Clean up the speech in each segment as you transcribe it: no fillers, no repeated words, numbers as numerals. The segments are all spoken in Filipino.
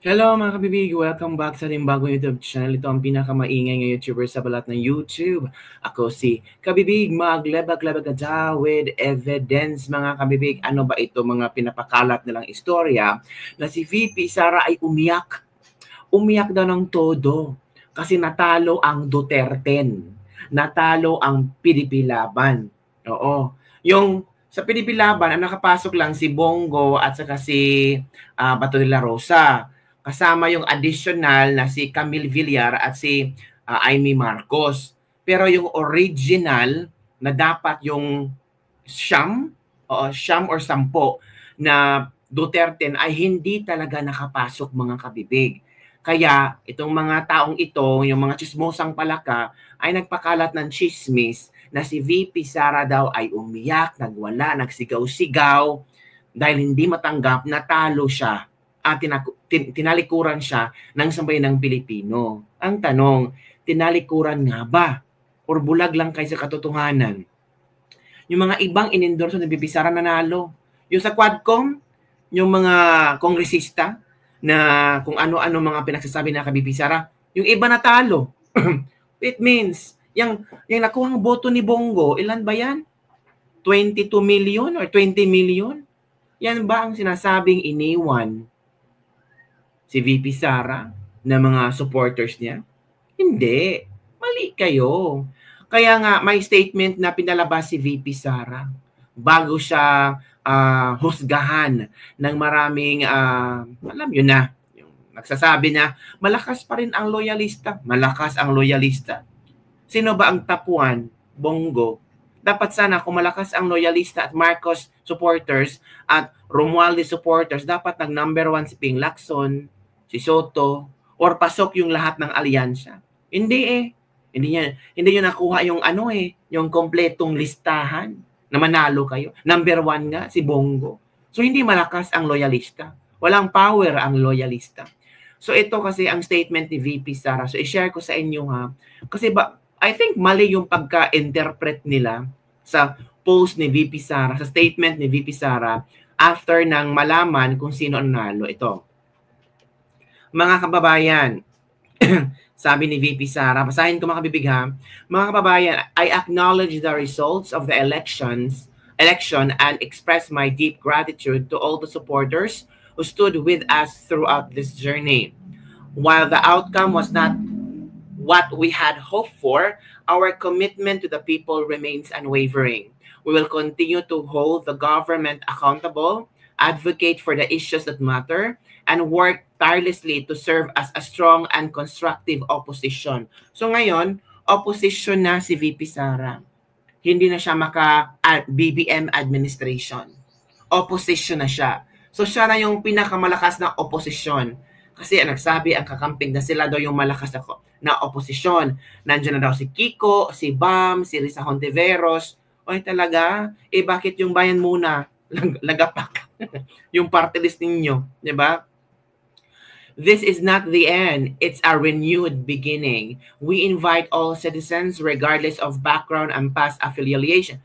Hello mga kabibig! Welcome back sa ating bagong YouTube channel. Ito ang pinakamaingay ng YouTuber sa balat ng YouTube. Ako si Kabibig, maglebag-lebag na daw with evidence mga kabibig. Ano ba ito mga pinapakalat nilang istorya na si VP Sara ay umiyak. Umiyak daw ng todo kasi natalo ang Duterte. Natalo ang PDP Laban. Oo. Yung sa PDP Laban, ang nakapasok lang si Bongo at saka si Bato de la Rosa. Kasama yung additional na si Camille Villar at si Amy Marcos. Pero yung original na dapat yung siyam or sampo na Duterte ay hindi talaga nakapasok mga kabibig. Kaya itong mga taong ito, yung mga chismosang palaka, ay nagpakalat ng chismis na si VP Sara daw ay umiyak, nagwala, nagsigaw-sigaw dahil hindi matanggap na talo siya at tinalikuran siya ng sambayanang Pilipino. Ang tanong, tinalikuran nga ba? Or bulag lang kayo sa katotohanan? Yung mga ibang inendorso ni VP Sara nanalo. Yung sa Quadcom, yung mga kongresista na kung ano-ano mga pinagsasabi na kay VP Sara, yung iba natalo. It means, yung nakuhang boto ni Bongo, ilan ba yan? 22 million or 20 million? Yan ba ang sinasabing iniwan si VP Sara na mga supporters niya? Hindi. Mali kayo. Kaya nga may statement na pinalabas si VP Sara bago siya husgahan ng maraming alam yun na, yung nagsasabi na malakas pa rin ang loyalista. Malakas ang loyalista. Sino ba ang tapuan? Bongo. Dapat sana kung malakas ang loyalista at Marcos supporters at Romualdez supporters, dapat nag number 1 si Ping Lacson, si Soto, or pasok yung lahat ng alyansa. Hindi eh. Hindi niya nakuha yung yung kompletong listahan na manalo kayo. Number 1 nga si Bongo. So hindi malakas ang loyalista. Walang power ang loyalista. So ito kasi ang statement ni VP Sara. So i-share ko sa inyo ha. Kasi I think mali yung pagka-interpret nila sa post ni VP Sara, sa statement ni VP Sara after nang malaman kung sino ang nanalo. Ito. Mga kababayan, sabi ni VP Sara, basahin ko mga kabibig ha. Mga kababayan, I acknowledge the results of the election and express my deep gratitude to all the supporters who stood with us throughout this journey. While the outcome was not what we had hoped for, our commitment to the people remains unwavering. We will continue to hold the government accountable, advocate for the issues that matter, and work tirelessly to serve as a strong and constructive opposition. So ngayon, opposition na si VP Sara. Hindi na siya BBM administration. Opposition na siya. So siya na yung pinakamalakas na opposition. Kasi nagsabi ang kakamping na sila daw yung malakas na opposition. Nandiyan na daw si Kiko, si Bam, si Risa Hontiveros. Oy talaga, bakit yung bayan muna lagapak yung party list ninyo, di ba? This is not the end. It's a renewed beginning. We invite all citizens, regardless of background and past affiliation,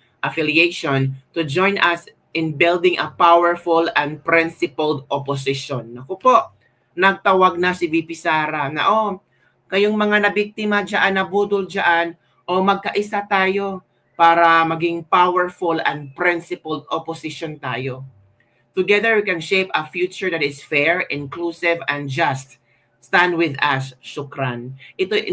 to join us in building a powerful and principled opposition. Naku po, nagtawag na si VP Sara na, kayong mga nabiktima dyan, nabudol dyan, magkaisa tayo para maging powerful and principled opposition tayo. Together, we can shape a future that is fair, inclusive, and just. Stand with us, Shukran.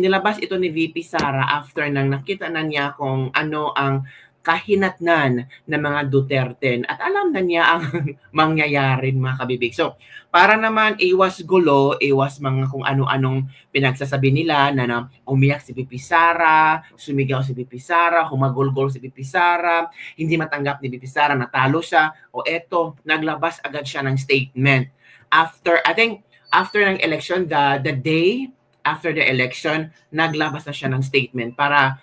Nilabas ito ni VP Sara after nang nakita na niya kung ano ang kahinatnan ng mga Duterte at alam na niya ang mangyayari mga kabibig. So, para naman iwas gulo, iwas mga kung ano-anong pinagsasabi nila na umiyak si VP Sara, sumigaw si VP Sara, humagulgol si VP Sara, hindi matanggap ni VP Sara, natalo siya, eto, naglabas agad siya ng statement. I think, after ng election, the day after the election, naglabas na siya ng statement para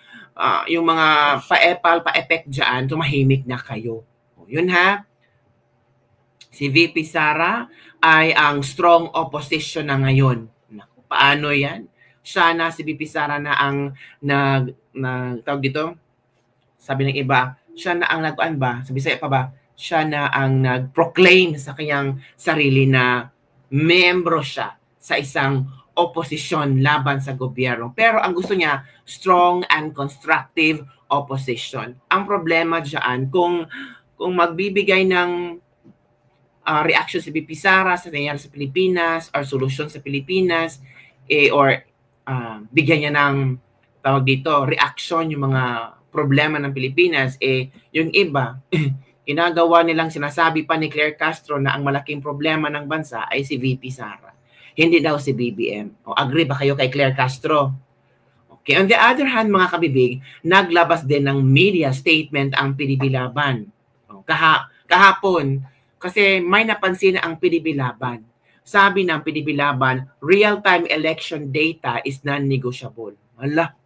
yung mga pa-epal, dyan, tumahimik na kayo. Yun ha. Si VP Sara ay ang strong opposition na ngayon. Naku, paano yan? Siya na, si VP Sara na ang tawag dito, sabi ng iba, siya na ang sabi sa pa ba, siya na ang nag-proclaim sa kanyang sarili na membro siya sa isang oposisyon laban sa gobyerno. Pero ang gusto niya, strong and constructive opposition. Ang problema dyan, kung magbibigay ng reaction si BP Sara sa nangyari sa Pilipinas or solusyon sa Pilipinas, or bigyan niya ng tawag dito, reaction yung mga problema ng Pilipinas, yung iba, ginagawa nilang sinasabi pa ni Claire Castro na ang malaking problema ng bansa ay si VP Sara. Hindi daw si BBM. O, agree ba kayo kay Claire Castro? Okay. On the other hand, mga kabibig, naglabas din ng media statement ang PDP Laban. Kahapon, kasi may napansin na ang PDP Laban. Sabi ng PDP Laban, real-time election data is non-negotiable. Ala.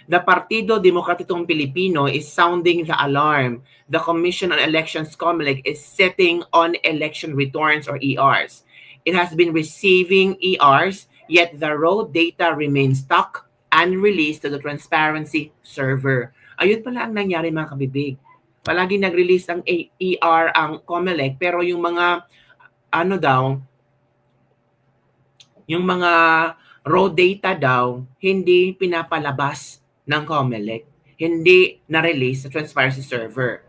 The Partido Demokratikong Pilipino is sounding the alarm. The Commission on Elections, COMELEC, is setting on election returns or ERs. It has been receiving ERs, yet the raw data remains stuck and released to the transparency server. Ayun pala ang nangyari, mga kabibig. Palagi nag-release ang ER ang COMELEC, pero yung mga yung mga raw data daw hindi pinapalabas ng COMELEC, hindi na-release sa transparency server.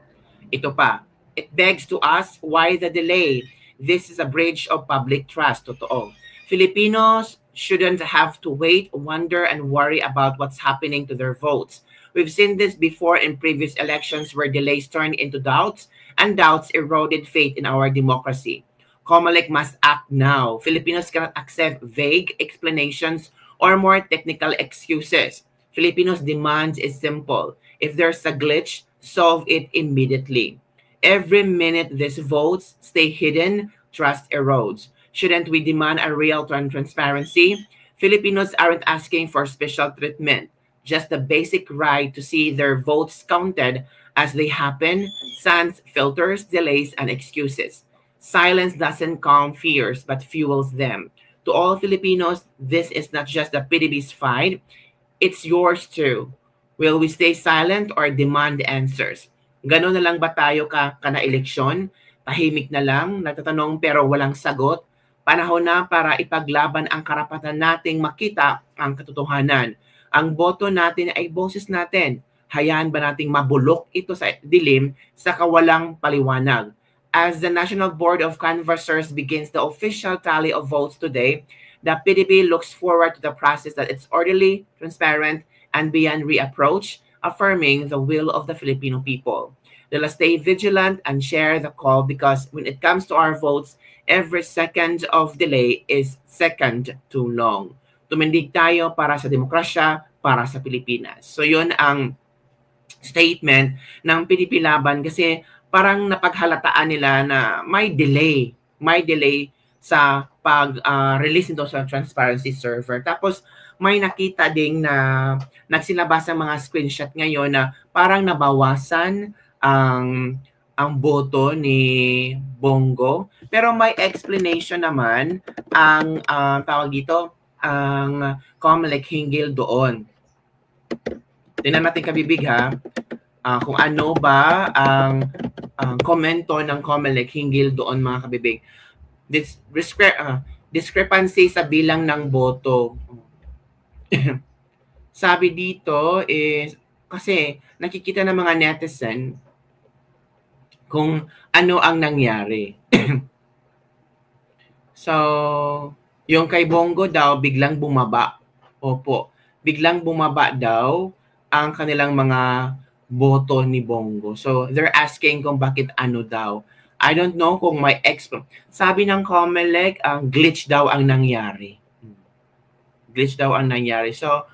Ito pa, it begs to ask why the delay. This is a breach of public trust. Totoo. Filipinos shouldn't have to wait, wonder, and worry about what's happening to their votes. We've seen this before in previous elections where delays turned into doubts, and doubts eroded faith in our democracy. COMELEC must act now. Filipinos cannot accept vague explanations or more technical excuses. Filipinos' demand is simple. If there's a glitch, solve it immediately. Every minute these votes stay hidden, trust erodes. Shouldn't we demand a real-time transparency? Filipinos aren't asking for special treatment, just the basic right to see their votes counted as they happen, sans filters, delays, and excuses. Silence doesn't calm fears, but fuels them. To all Filipinos, this is not just the PDP's fight, it's yours too. Will we stay silent or demand answers? Ganon na lang ba tayo kana-eleksyon? Tahimik na lang, nagtatanong pero walang sagot? Panahon na para ipaglaban ang karapatan nating makita ang katotohanan. Ang boto natin ay boses natin. Hayaan ba nating mabulok ito sa dilim sa kawalang paliwanag? As the National Board of Canvassers begins the official tally of votes today, the PDP looks forward to the process that it's orderly, transparent, and beyond reapproach, affirming the will of the Filipino people. They'll stay vigilant and share the call because when it comes to our votes, every second of delay is second too long. Tumindig tayo para sa demokrasya, para sa Pilipinas. So yun ang statement ng PDP Laban kasi parang napaghalataan nila na may delay sa pag-release nito sa transparency server. Tapos may nakita ding na nagsilabas ang mga screenshot ngayon na parang nabawasan ang boto ni Bongo. Pero may explanation naman ang tawag dito, ang COMELEC hinggil doon. Tingnan natin kabibig ha, kung ano ba ang komento ng COMELEC hinggil doon, mga kabibig. Discrepancy sa bilang ng boto. Sabi dito is, kasi nakikita ng mga netizen kung ano ang nangyari. So, yung kay Bongo daw, biglang bumaba. Opo, biglang bumaba daw ang kanilang mga boto ni Bongo. So, they're asking kung bakit ano daw. I don't know kung may sabi ng COMELEC, glitch daw ang nangyari. Glitch daw ang nangyari. So,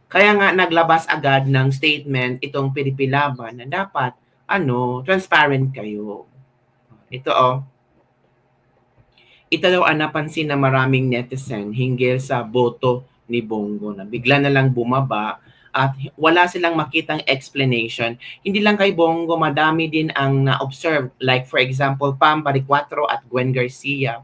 kaya nga naglabas agad ng statement itong PDP Laban na dapat, transparent kayo. Ito ito daw ang napansin na maraming netizen hinggil sa boto ni Bongo na bigla na lang bumaba at wala silang makitang explanation. Hindi lang kay Bongo, madami din ang na-observe. Like for example, Pam Baricuatro at Gwen Garcia.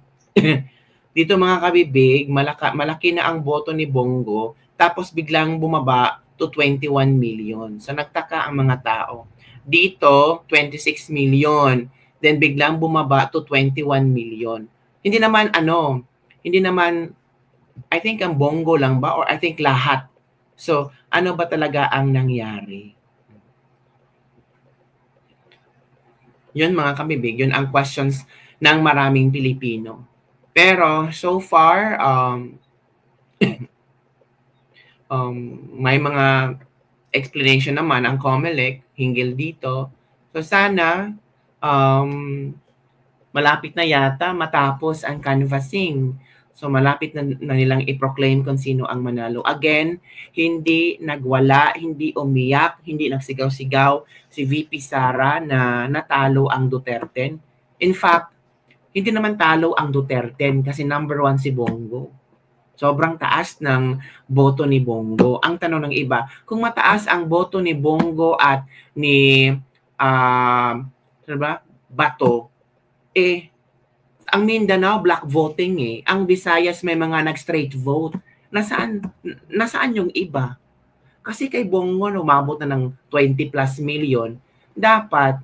Dito mga kabibig, malaki na ang boto ni Bongo tapos biglang bumaba to 21 million. So nagtaka ang mga tao. Dito, 26 million. Then biglang bumaba to 21 million. Hindi naman I think ang Bongo lang ba or I think lahat. So, ano ba talaga ang nangyari? Yun mga kabibig, yun ang questions ng maraming Pilipino. Pero so far, may mga explanation naman ang COMELEC hinggil dito. So sana malapit na yata matapos ang canvassing. So malapit na nilang i-proclaim kung sino ang manalo. Again, hindi nagwala, hindi umiyak, hindi nagsigaw-sigaw si VP Sara na natalo ang Duterte. In fact, hindi naman talo ang Duterte kasi number 1 si Bongo. Sobrang taas ng boto ni Bongo. Ang tanong ng iba, kung mataas ang boto ni Bongo at ni diba, Bato, ang Mindanao black voting Ang Visayas may mga nag-straight vote. Nasaan yung iba? Kasi kay Bongo umabot na ng 20 plus million, dapat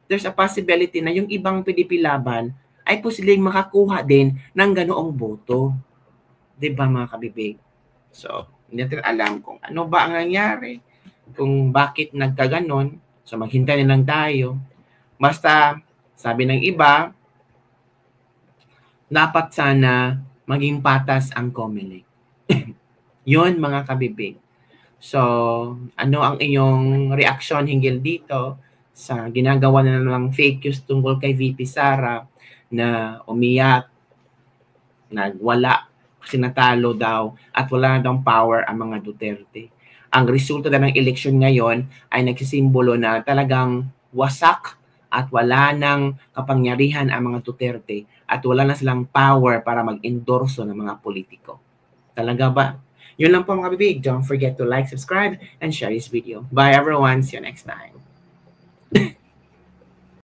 there's a possibility na yung ibang pinipilaban ay posibleng makakuha din ng ganoong boto. 'Di ba mga kabibig? So, hindi natin alam kung ano ba ang nangyari, kung bakit nagkaganon. So, maghintay na lang tayo. Basta, sabi ng iba, dapat sana maging patas ang COMELEC. Yun mga kabibig. So, ano ang inyong reaksyon hinggil dito sa ginagawa na ng fake news tungkol kay VP Sara na umiyak, nagwala kasi natalo daw at wala na daw power ang mga Duterte. Ang resulta na ng eleksyon ngayon ay nagsisimbolo na talagang wasak at wala nang kapangyarihan ang mga Duterte at wala na silang power para mag-endorso ng mga politiko. Talaga ba? Yun lang po mga bibig. Don't forget to like, subscribe, and share this video. Bye everyone. See you next time.